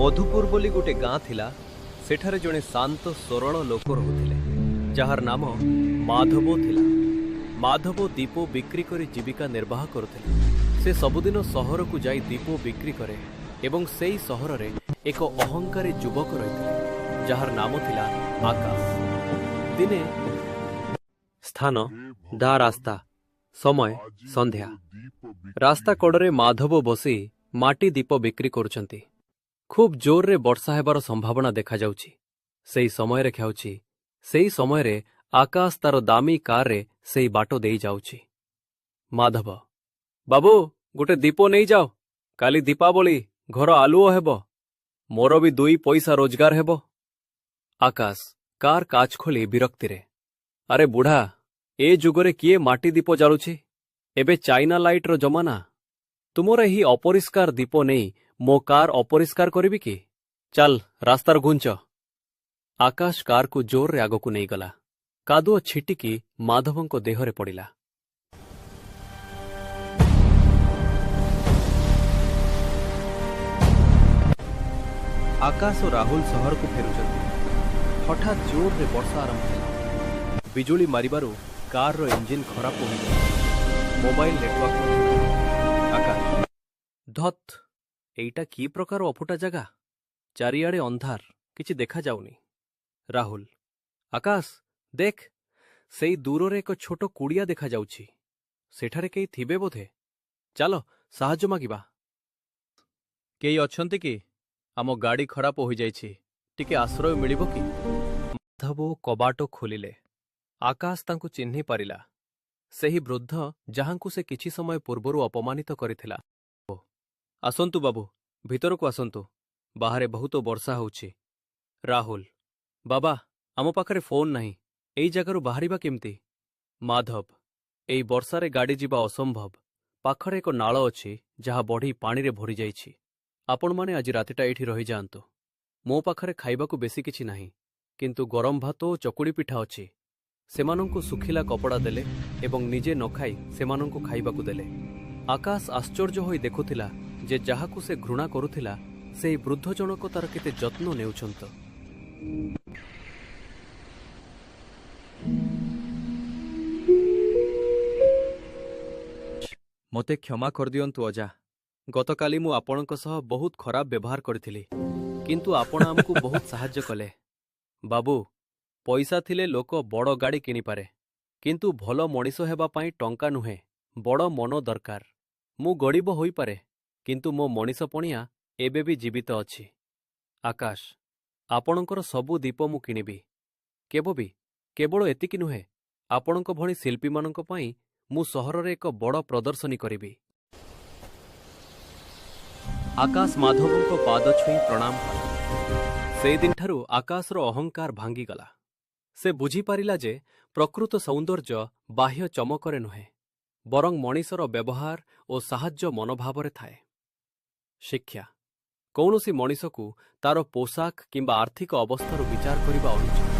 मधुपुर बोली गोटे गाँ थिला। सेठारे जड़े शांत सरल लोक रहुथिले जार नाम माधव थिला। माधव दीप बिक्री करी जीविका निर्वाह करुथिले। से सबुदिन सहर को जाई दीप बिक्री करे एवं सेई सहर रे एक अहंकारी युवक रहिथिले जार नाम थिला आकाश। दिने स्थान दा रास्ता, समय संध्या। रास्ता कड़े माधव बसी माटी दीप बिक्री करुछंती। खूब जोर रे वर्षा हेबार संभावना देखा जाउछि। सेई समय रे खाउछि। सेई समय रे आकाश तार दामी कार रे सेई बाटो देई जाउछि। माधव, बाबू गोटे दीप नहीं जाओ, काली दीपावली, घर आलुओ हेबो, मोर भी 2 पैसा रोजगार हेबो। आकाश कार काच खोली विरक्ति रे, अरे बुढ़ा, ए जुगरे किए माटी दीप जालुछि? एबे चाइना लाइट रो जमाना। तुमर ही अपरिष्कार दीप नहीं मो कार अपरिष्कार करिबि कि? चल रास्तार घुंच। आकाश कार को जोर रे आगो को नहीं गला। कादुओ छिटिकी माधवंको देहरे पड़िला। आकाश और राहुल शहर को फेरुचंती। हठात जोर रे वर्षा आरंभ होला। बिजुली मारिबारु कार रो इंजिन खराब हो गया। Mobile network. आकाश, धत एइटा की प्रकार अफुटा जगह? चारियाड़े अंधार, किछि देखा जाउनी। राहुल, आकाश देख, सेई दूर रे एक छोट कुड़िया देखा जाउछि। सेठारे केई थिबे बोधे। चलो साहाय्य मागिबा। केई अछंती कि? आमो गाड़ी खराब हो जाइछि, टिके आश्रय मिलिबो कि? माधव कबाटो खोलिले। आकाश तांकु चिन्हि पारिला। सेही वृद्ध जहांकु से किछि समय पूर्वरु अपमानित करिथिला। आसंतु बाबू, भीतर को आसंतु, बाहरे बहुत वर्षा होउछि। राहुल, बाबा आमो पाखरे फोन नाही, एई जगारु बाहरिबा केमती? माधव, एई वर्षारे गाड़ी जिबा असंभव। पाखरे एक नाळ अछि जहा बढ़ी पानी रे भरी जाइछि। आपण माने आज रातिटा एठी रहि जाआंतु। मो पाखरे खाइबाकू बेसी किछि नाही, किंतु गरम भात ओ चकुड़ी पिठा अछि। सेमानंकु सुखिला कपड़ा देले एवं निजे न खाई सेमानंकु खाइबाकू देले। आकाश आश्चर्य होई देखुथिला जे जाहाकू से घृणा करुथिला सेई वृद्ध जनक तार केते जत्न नेउछंत। मते क्षमा कर दियंतु अजा। गतकाली मु आपणक सह बहुत खराब व्यवहार करथिली, किंतु आपण हमकु बहुत सहाय्य कले। बाबू, पैसा थिले लोक बड़ गाड़ी किनि पारे, किंतु भलो मनिष हेबा पई टंका नुहे, बड़ मन दरकार। मु गरीब होई पारे, किंतु मो मनिष पणिया एबे भी जीवित अछि। आकाश, आपणकर सबु दीप मु किनिबी। केवल एतिकी नुहे, आपणक भणी शिल्पी मानक पई मु सहर रे एक बड़ प्रदर्शनी करिबी। आकाश माधवंको पाद छुई प्रणाम कला। से दिन ठारू आकाशर अहंकार भांगी गला। से बुझी पारिला जे प्रकृत सौंदर्य बाह्य चमकरे नुहे, बरं मनिषर व्यवहार और साहाय्य मनोभावरे थाए। शिक्षा, कौनसी मनिषकु तार पोशाक किंबा आर्थिक अवस्थार विचार करिबा अनुचित।